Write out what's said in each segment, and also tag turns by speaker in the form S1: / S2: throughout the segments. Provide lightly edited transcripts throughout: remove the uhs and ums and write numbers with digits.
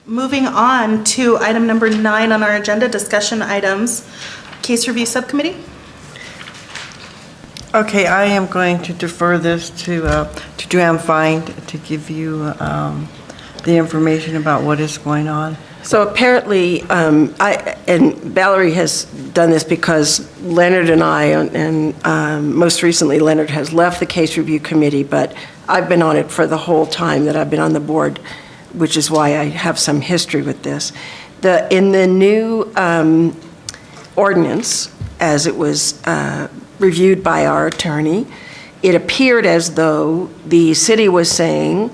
S1: Moving on to item number 9 on our agenda, discussion items, case review subcommittee.
S2: Okay, I am going to defer this to Joanne Fine to give you the information about what is going on.
S3: So apparently, and Valerie has done this because Leonard and I, and most recently Leonard has left the case review committee, but I've been on it for the whole time that I've been on the board, which is why I have some history with this. In the new ordinance, as it was reviewed by our attorney, it appeared as though the city was saying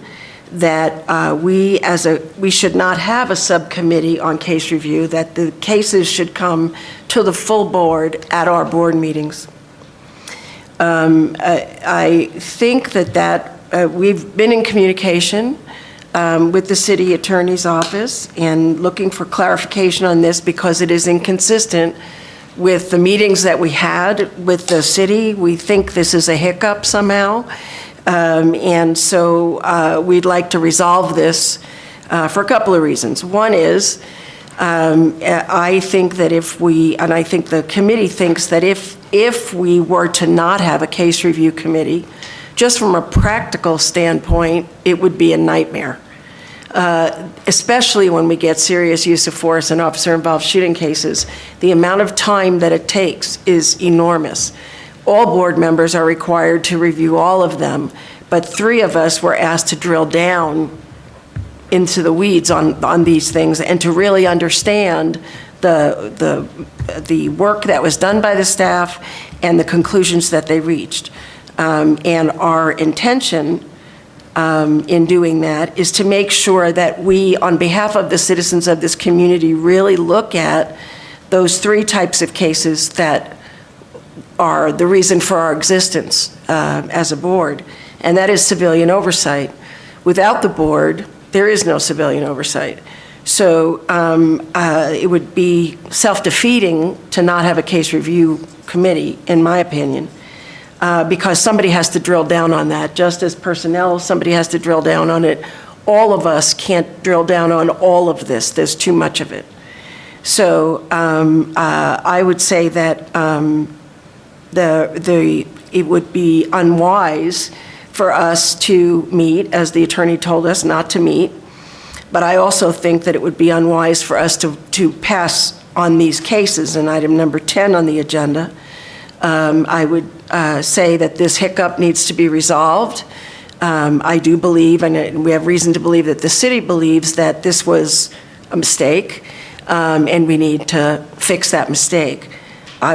S3: that we should not have a subcommittee on case review, that the cases should come to the full board at our board meetings. I think that we've been in communication with the city attorney's office and looking for clarification on this because it is inconsistent with the meetings that we had with the city. We think this is a hiccup somehow. And so we'd like to resolve this for a couple of reasons. One is, I think that and I think the committee thinks that if we were to not have a case review committee, just from a practical standpoint, it would be a nightmare. Especially when we get serious use of force and officer-involved shooting cases, the amount of time that it takes is enormous. All board members are required to review all of them, but 3 of us were asked to drill down into the weeds on these things and to really understand the work that was done by the staff and the conclusions that they reached. And our intention in doing that is to make sure that we, on behalf of the citizens of this community, really look at those 3 types of cases that are the reason for our existence as a board, and that is civilian oversight. Without the board, there is no civilian oversight. So it would be self-defeating to not have a case review committee, in my opinion, because somebody has to drill down on that. Just as personnel, somebody has to drill down on it. All of us can't drill down on all of this. There's too much of it. So I would say that it would be unwise for us to meet, as the attorney told us not to meet. But I also think that it would be unwise for us to pass on these cases. In item number 10 on the agenda, I would say that this hiccup needs to be resolved. I do believe, and we have reason to believe that the city believes that this was a mistake, and we need to fix that mistake.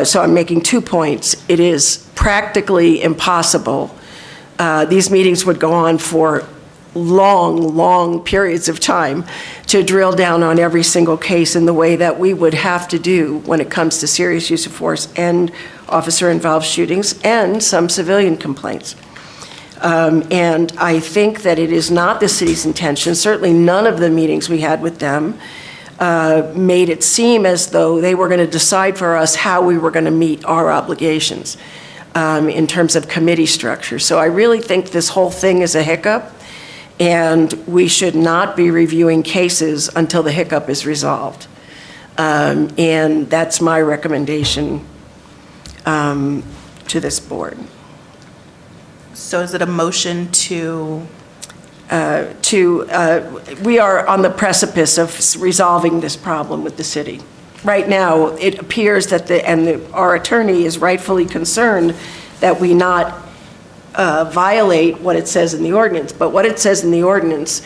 S3: So I'm making 2 points. It is practically impossible. These meetings would go on for long periods of time to drill down on every single case in the way that we would have to do when it comes to serious use of force and officer-involved shootings and some civilian complaints. And I think that it is not the city's intention, certainly none of the meetings we had with them made it seem as though they were going to decide for us how we were going to meet our obligations in terms of committee structure. So I really think this whole thing is a hiccup, and we should not be reviewing cases until the hiccup is resolved. And that's my recommendation to this board.
S1: So is it a motion to?
S3: We are on the precipice of resolving this problem with the city. Right now, it appears that our attorney is rightfully concerned that we not violate what it says in the ordinance. But what it says in the ordinance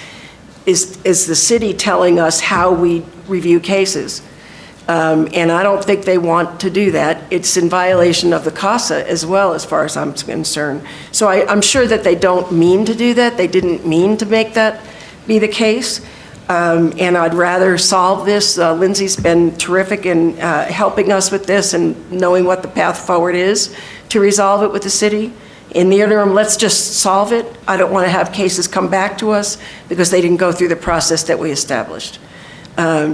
S3: is the city telling us how we review cases. And I don't think they want to do that. It's in violation of the CASA as well, as far as I'm concerned. So I'm sure that they don't mean to do that. They didn't mean to make that be the case. And I'd rather solve this. Lindsay's been terrific in helping us with this and knowing what the path forward is to resolve it with the city. In the interim, let's just solve it. I don't want to have cases come back to us because they didn't go through the process that we established.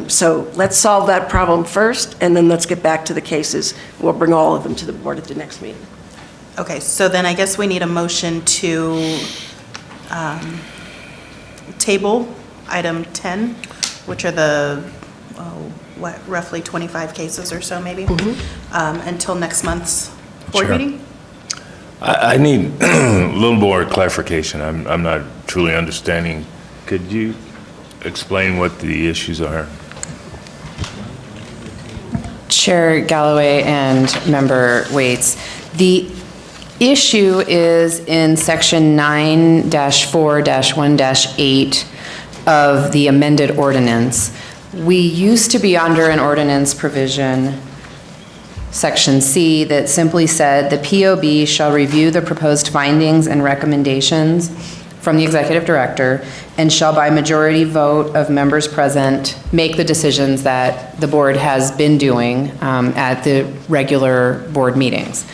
S3: So let's solve that problem first, and then let's get back to the cases. We'll bring all of them to the board at the next meeting.
S1: Okay, so then I guess we need a motion to table item 10. which are the, roughly 25 cases or so maybe, until next month's board
S4: Sure.
S1: meeting?
S4: I need a little more clarification. I'm not truly understanding. Could you explain what the issues are?
S5: Chair Galloway and Member Waits, the issue is in section 9-4-1-8 of the amended ordinance. We used to be under an ordinance provision, section C, that simply said, the POB shall review the proposed findings and recommendations from the executive director and shall by majority vote of members present make the decisions that the board has been doing at the regular board meetings.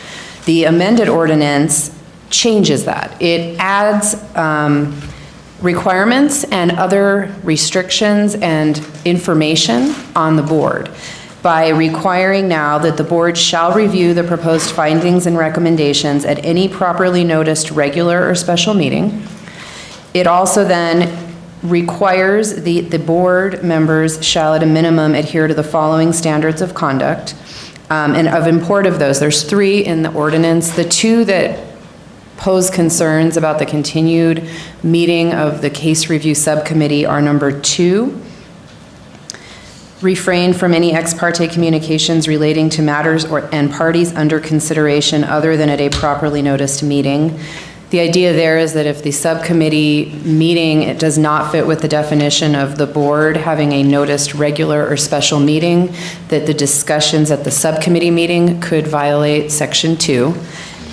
S5: The amended ordinance changes that. It adds requirements and other restrictions and information on the board by requiring now that the board shall review the proposed findings and recommendations at any properly noticed regular or special meeting. It also then requires the board members shall at a minimum adhere to the following standards of conduct. And of import of those, there's 3 in the ordinance. The 2 that pose concerns about the continued meeting of the case review subcommittee are number 2, refrain from any ex parte communications relating to matters and parties under consideration other than at a properly noticed meeting. The idea there is that if the subcommittee meeting, it does not fit with the definition of the board having a noticed regular or special meeting, that the discussions at the subcommittee meeting could violate section 2.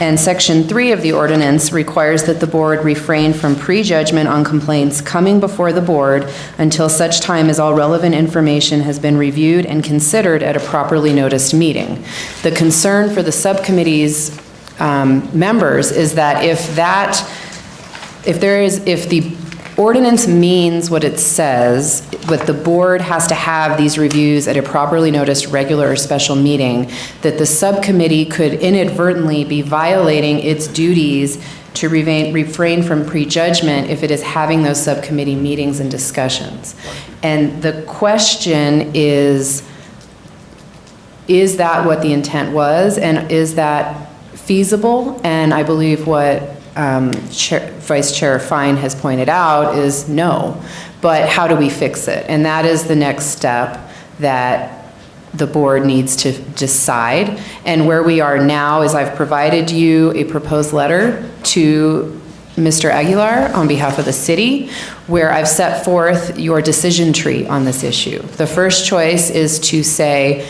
S5: And section 3 of the ordinance requires that the board refrain from prejudgment on complaints coming before the board until such time as all relevant information has been reviewed and considered at a properly noticed meeting. The concern for the subcommittee's members is that if the ordinance means what it says, but the board has to have these reviews at a properly noticed regular or special meeting, that the subcommittee could inadvertently be violating its duties to refrain from prejudgment if it is having those subcommittee meetings and discussions. And the question is that what the intent was, and is that feasible? And I believe what Vice Chair Fine has pointed out is no. But how do we fix it? And that is the next step that the board needs to decide. And where we are now is I've provided you a proposed letter to Mr. Aguilar on behalf of the city, where I've set forth your decision tree on this issue. The first choice is to say,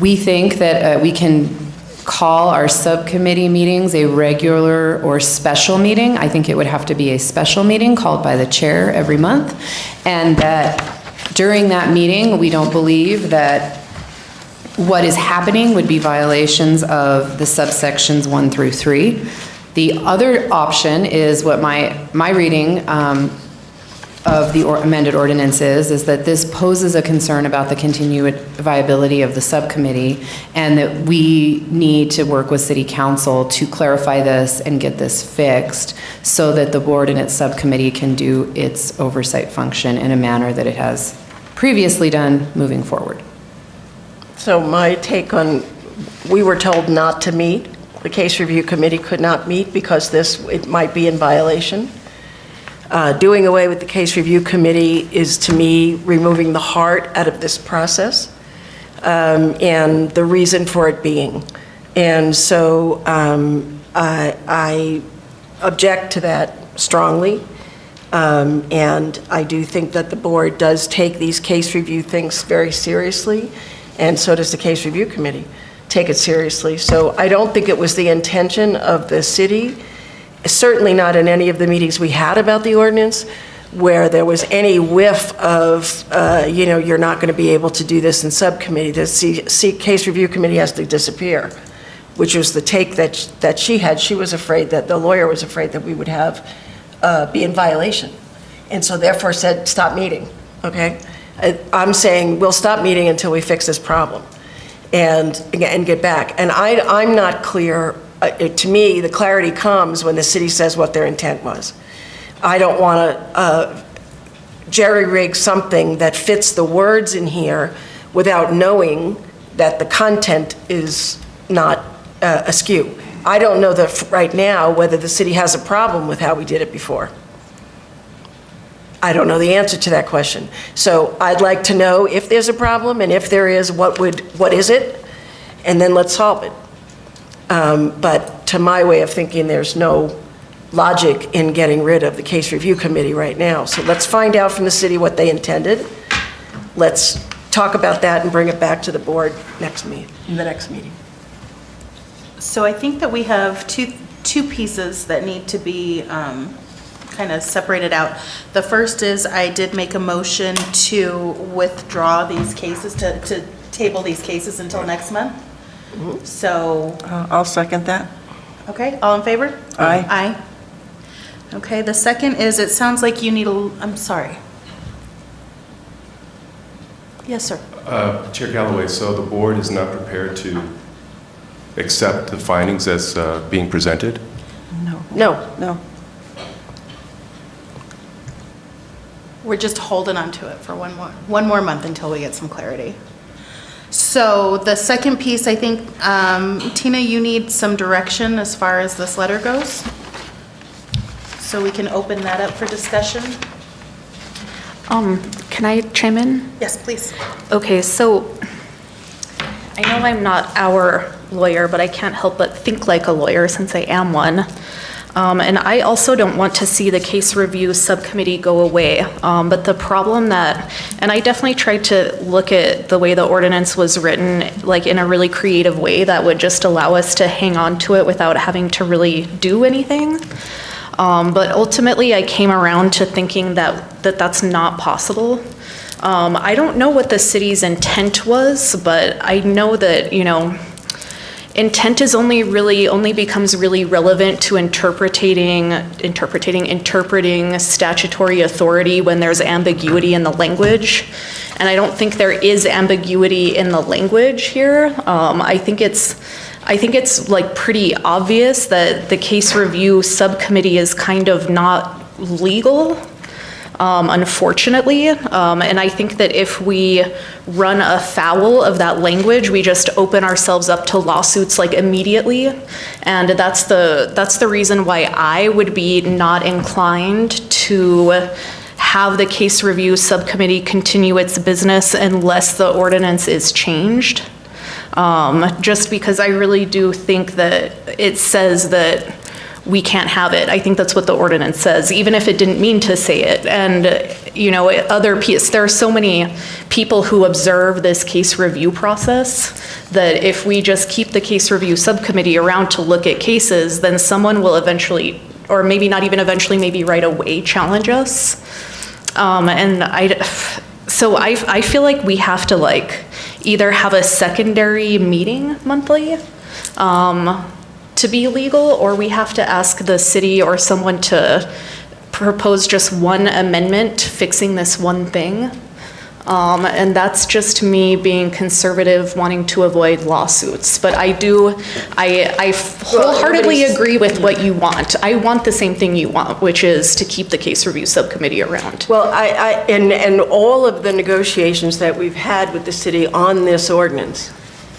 S5: we think that we can call our subcommittee meetings a regular or special meeting. I think it would have to be a special meeting called by the chair every month. And that during that meeting, we don't believe that what is happening would be violations of the subsections 1 through 3. The other option is what my reading of the amended ordinance is that this poses a concern about the continued viability of the subcommittee, and that we need to work with City Council to clarify this and get this fixed so that the board and its subcommittee can do its oversight function in a manner that it has previously done moving forward.
S3: So my take on, we were told not to meet. The case review committee could not meet because it might be in violation. Doing away with the case review committee is, to me, removing the heart out of this process, and the reason for it being. And so I object to that strongly, and I do think that the board does take these case review things very seriously, and so does the case review committee take it seriously. So I don't think it was the intention of the city, certainly not in any of the meetings we had about the ordinance, where there was any whiff of, you're not going to be able to do this in subcommittee. The case review committee has to disappear, which was the take that she had. She was afraid that, the lawyer was afraid that we would be in violation. And so therefore said, stop meeting, okay? I'm saying we'll stop meeting until we fix this problem and get back. And I'm not clear. To me, the clarity comes when the city says what their intent was. I don't want to jerry-rig something that fits the words in here without knowing that the content is not askew. I don't know that right now whether the city has a problem with how we did it before. I don't know the answer to that question. So I'd like to know if there's a problem, and if there is, what is it? And then let's solve it. But to my way of thinking, there's no logic in getting rid of the case review committee right now. So let's find out from the city what they intended. Let's talk about that and bring it back to the board in the next meeting.
S1: So I think that we have two pieces that need to be kind of separated out. The first is I did make a motion to withdraw these cases, to table these cases until next month. So,
S2: I'll second that.
S1: okay, all in favor?
S2: Aye.
S1: Aye. Okay, the second is, it sounds like you need I'm sorry. Yes, sir.
S6: Chair Galloway, so the board is not prepared to accept the findings as being presented?
S3: No.
S2: No.
S1: We're just holding on to it for one more month until we get some clarity. So the second piece, I think, Tina, you need some direction as far as this letter goes. So we can open that up for discussion.
S7: Can I chime in?
S1: Yes, please.
S7: Okay, so I know I'm not our lawyer, but I can't help but think like a lawyer since I am one. And I also don't want to see the case review subcommittee go away. But the problem and I definitely tried to look at the way the ordinance was written, like in a really creative way that would just allow us to hang on to it without having to really do anything. But ultimately, I came around to thinking that's not possible. I don't know what the city's intent was, but I know that, intent is only becomes really relevant to interpreting statutory authority when there's ambiguity in the language. And I don't think there is ambiguity in the language here. I think it's like pretty obvious that the case review subcommittee is kind of not legal, unfortunately. And I think that if we run afoul of that language, we just open ourselves up to lawsuits like immediately. And that's the reason why I would be not inclined to have the case review subcommittee continue its business unless the ordinance is changed. Just because I really do think that it says that we can't have it. I think that's what the ordinance says, even if it didn't mean to say it. And, there are so many people who observe this case review process that if we just keep the case review subcommittee around to look at cases, then someone will eventually, or maybe not even eventually, maybe right away challenge us. So I feel like we have to either have a secondary meeting monthly to be legal, or we have to ask the city or someone to propose just one amendment fixing this one thing. And that's just me being conservative, wanting to avoid lawsuits. But I wholeheartedly agree with what you want. I want the same thing you want, which is to keep the case review subcommittee around.
S3: Well, and all of the negotiations that we've had with the city on this ordinance,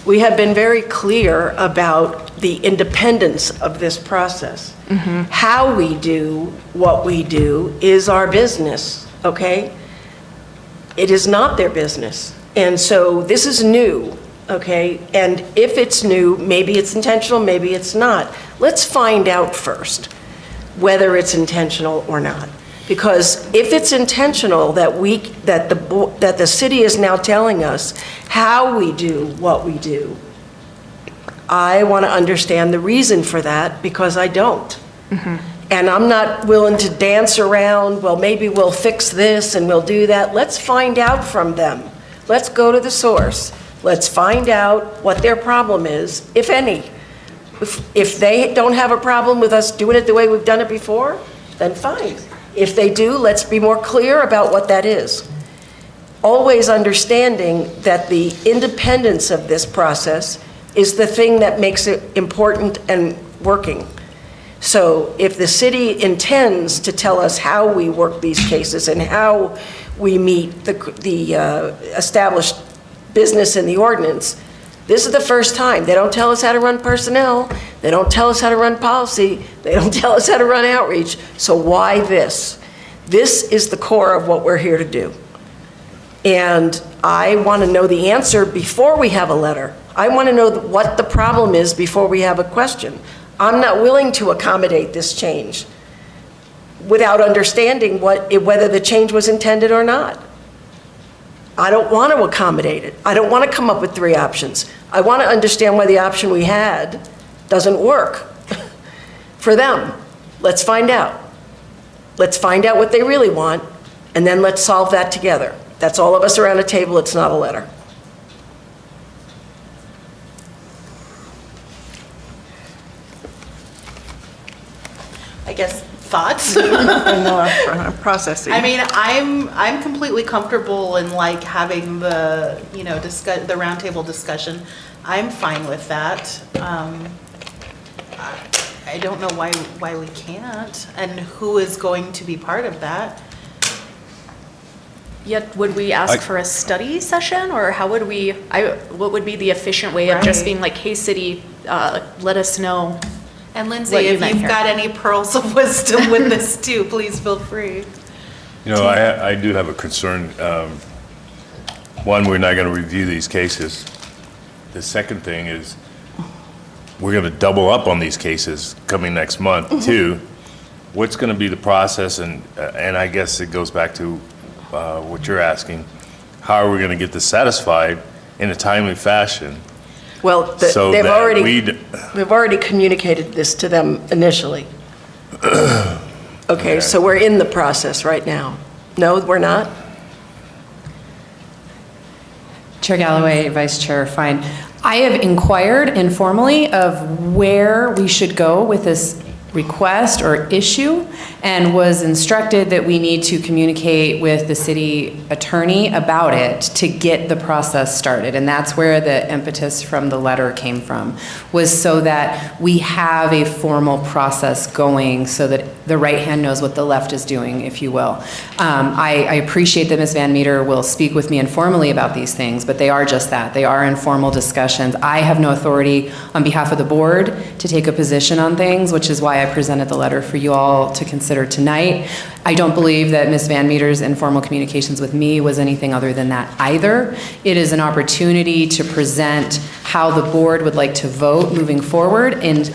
S3: we have been very clear about the independence of this process. Mm-hmm. How we do what we do is our business, okay? It is not their business. And so this is new, okay? And if it's new, maybe it's intentional, maybe it's not. Let's find out first whether it's intentional or not. Because if it's intentional that the city is now telling us how we do what we do, I want to understand the reason for that, because I don't. Mm-hmm. And I'm not willing to dance around, well, maybe we'll fix this and we'll do that. Let's find out from them. Let's go to the source. Let's find out what their problem is, if any. If they don't have a problem with us doing it the way we've done it before, then fine. If they do, let's be more clear about what that is. Always understanding that the independence of this process is the thing that makes it important and working. So if the city intends to tell us how we work these cases and how we meet the established business in the ordinance. This is the first time. They don't tell us how to run personnel. They don't tell us how to run policy. They don't tell us how to run outreach. So why this? This is the core of what we're here to do. And I want to know the answer before we have a letter. I want to know what the problem is before we have a question. I'm not willing to accommodate this change without understanding whether the change was intended or not. I don't want to accommodate it. I don't want to come up with 3 options. I want to understand why the option we had doesn't work for them. Let's find out. Let's find out what they really want, and then let's solve that together. That's all of us around a table. It's not a letter.
S1: I guess, thoughts?
S2: I know, I'm processing.
S1: I mean, I'm completely comfortable in like having the, you know, the roundtable discussion. I'm fine with that. I don't know why we can't, and who is going to be part of that.
S7: Yet, would we ask for a study session, or how would we, what would be the efficient way of just
S1: Right.
S7: being like, hey, city, let us know?
S1: And Lindsay,
S7: What you
S1: if
S7: meant
S1: you've
S7: here.
S1: got any pearls of wisdom with this too, please feel free.
S4: You know, I do have a concern. One, we're not going to review these cases. The second thing is, we're going to double up on these cases coming next month, too. What's going to be the process, and I guess it goes back to what you're asking, how are we going to get this satisfied in a timely fashion?
S3: Well,
S4: So
S3: they've
S4: that
S3: already,
S4: we'd-
S3: we've already communicated this to them initially. Okay,
S4: Okay.
S3: so we're in the process right now. No, we're not?
S5: Chair Galloway, Vice Chair Fine. I have inquired informally of where we should go with this request or issue, and was instructed that we need to communicate with the city attorney about it to get the process started. And that's where the impetus from the letter came from, was so that we have a formal process going so that the right hand knows what the left is doing, if you will. I appreciate that Ms. Van Meter will speak with me informally about these things, but they are just that. They are informal discussions. I have no authority on behalf of the board to take a position on things, which is why I presented the letter for you all to consider tonight. I don't believe that Ms. Van Meter's informal communications with me was anything other than that either. It is an opportunity to present how the board would like to vote moving forward and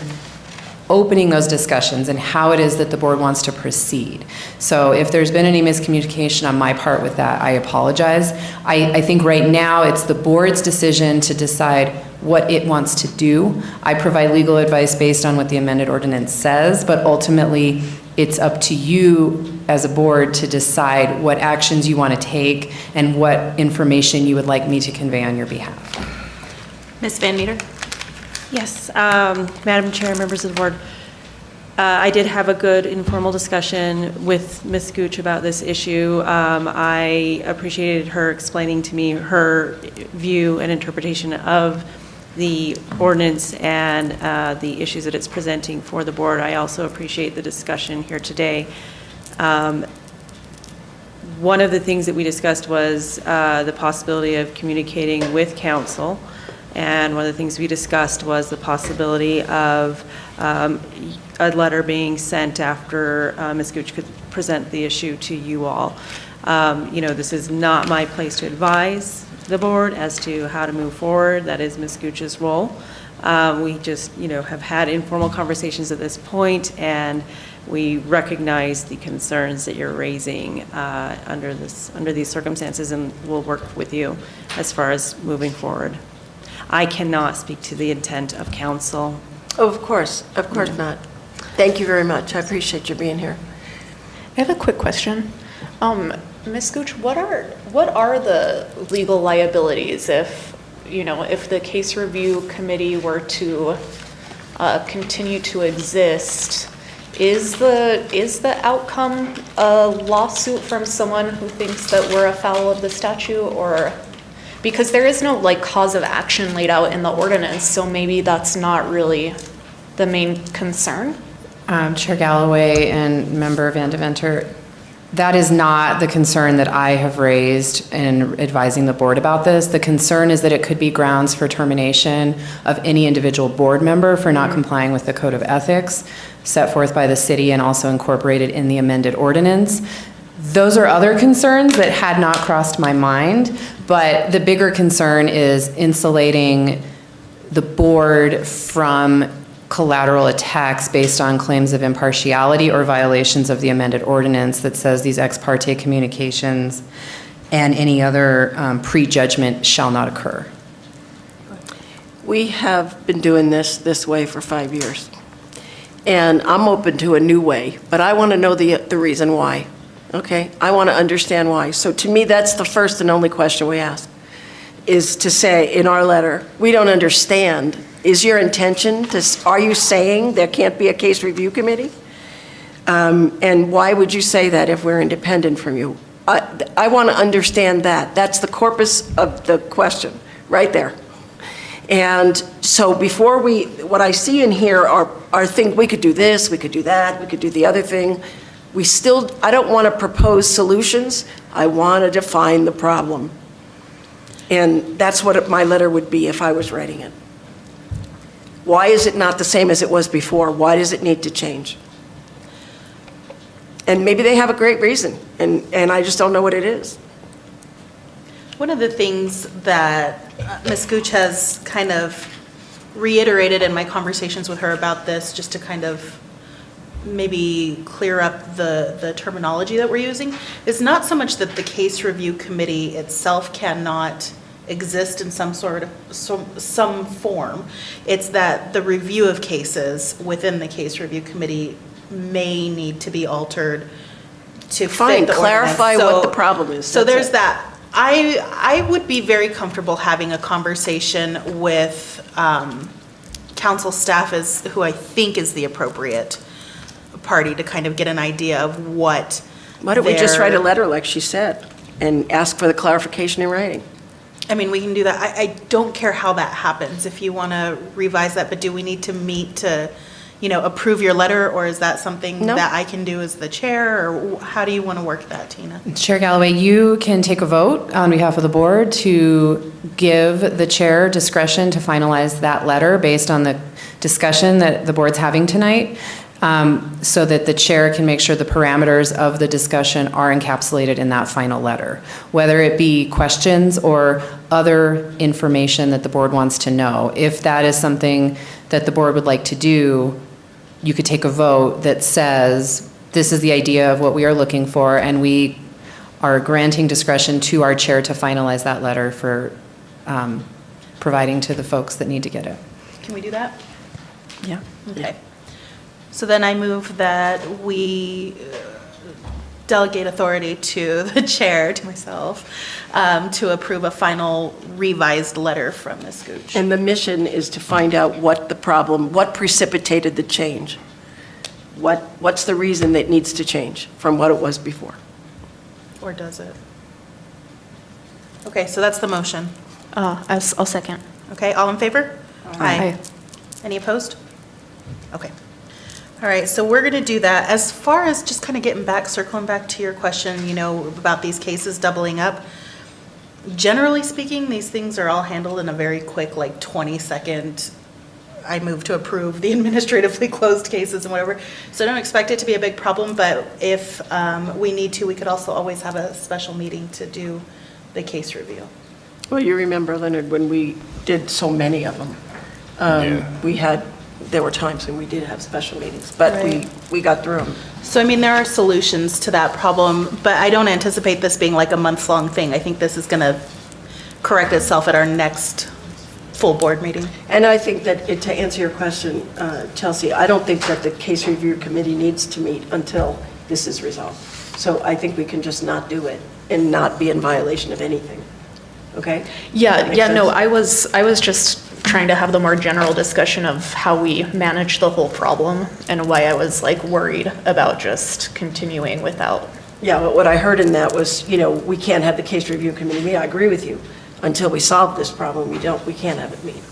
S5: opening those discussions and how it is that the board wants to proceed. So if there's been any miscommunication on my part with that, I apologize. I think right now it's the board's decision to decide what it wants to do. I provide legal advice based on what the amended ordinance says, but ultimately it's up to you as a board to decide what actions you want to take and what information you would like me to convey on your behalf.
S1: Ms. Van Meter?
S8: Yes, Madam Chair, members of the board, I did have a good informal discussion with Ms. Gooch about this issue. I appreciated her explaining to me her view and interpretation of the ordinance and the issues that it's presenting for the board. I also appreciate the discussion here today. One of the things that we discussed was the possibility of communicating with council. And one of the things we discussed was the possibility of a letter being sent after Ms. Gooch could present the issue to you all. You know, this is not my place to advise the board as to how to move forward. That is Ms. Gooch's role. We just, you know, have had informal conversations at this point, and we recognize the concerns that you're raising under these circumstances, and we'll work with you as far as moving forward. I cannot speak to the intent of council.
S3: Oh, of course not. Thank you very much. I appreciate you being here.
S7: I have a quick question. Ms. Gooch, what are the legal liabilities if, you know, if the case review committee were to continue to exist? Is the outcome a lawsuit from someone who thinks that we're afoul of the statute, or? Because there is no like cause of action laid out in the ordinance, so maybe that's not really the main concern.
S5: Chair Galloway and Member Van Deventer, That is not the concern that I have raised in advising the board about this. The concern is that it could be grounds for termination of any individual board member for not complying with the code of ethics set forth by the city and also incorporated in the amended ordinance. Those are other concerns that had not crossed my mind, but the bigger concern is insulating the board from collateral attacks based on claims of impartiality or violations of the amended ordinance that says these ex parte communications and any other prejudgment shall not occur.
S3: We have been doing this way for 5 years. And I'm open to a new way, but I want to know the reason why, okay? I want to understand why. So to me, that's the first and only question we ask, is to say in our letter, we don't understand. Is your intention are you saying there can't be a case review committee? And why would you say that if we're independent from you? I want to understand that. That's the corpus of the question, right there. And so before what I see in here are things, we could do this, we could do that, we could do the other thing. I don't want to propose solutions. I want to define the problem. And that's what my letter would be if I was writing it. Why is it not the same as it was before? Why does it need to change? And maybe they have a great reason, and I just don't know what it is.
S1: One of the things that Ms. Gooch has kind of reiterated in my conversations with her about this, just to kind of maybe clear up the terminology that we're using, is not so much that the case review committee itself cannot exist in some form. It's that the review of cases within the case review committee may need to be altered to fit the
S3: clarify
S1: ordinance.
S3: what the problem is.
S1: So
S3: That's
S1: there's
S3: it.
S1: that. I would be very comfortable having a conversation with council staff, who I think is the appropriate party to kind of get an idea of what.
S3: Why don't we just write a letter like she said and ask for the clarification in writing?
S1: I mean, we can do that. I don't care how that happens, if you want to revise that, but do we need to meet to, approve your letter, or is that something
S3: No.
S1: that I can do as the chair, or how do you want to work that, Tina?
S5: Chair Galloway, you can take a vote on behalf of the board to give the chair discretion to finalize that letter based on the discussion that the board's having tonight, so that the chair can make sure the parameters of the discussion are encapsulated in that final letter, whether it be questions or other information that the board wants to know. If that is something that the board would like to do, you could take a vote that says, this is the idea of what we are looking for, and we are granting discretion to our chair to finalize that letter for providing to the folks that need to get it.
S1: Can we do that?
S3: Yeah.
S1: Okay. So then I move that we delegate authority to the chair, to myself, to approve a final revised letter from Ms. Gooch.
S3: And the mission is to find out what the problem, what precipitated the change. What's the reason that it needs to change from what it was before?
S1: Or does it? Okay, so that's the motion.
S7: I'll second.
S1: Okay, all in favor?
S7: Aye.
S1: Any opposed? Okay. All right, so we're going to do that. As far as just kind of circling back to your question, about these cases doubling up, generally speaking, these things are all handled in a very quick, 20-second, I move to approve the administratively closed cases and whatever. So I don't expect it to be a big problem, but if we need to, we could also always have a special meeting to do the case review.
S3: Well, you remember, Leonard, when we did so many of them,
S4: Yeah.
S3: there were times when we did have special meetings, but
S1: Right.
S3: we got through them.
S1: So, I mean, there are solutions to that problem, but I don't anticipate this being like a month-long thing. I think this is going to correct itself at our next full board meeting.
S3: And I think that, to answer your question, Chelsea, I don't think that the case review committee needs to meet until this is resolved. So I think we can just not do it and not be in violation of anything. Okay?
S7: Yeah,
S3: Makes
S7: yeah, no,
S3: sense?
S7: I was just trying to have the more general discussion of how we manage the whole problem and why I was worried about just continuing without.
S3: Yeah, but what I heard in that was, we can't have the case review committee meet. I agree with you. Until we solve this problem, we can't have it meet.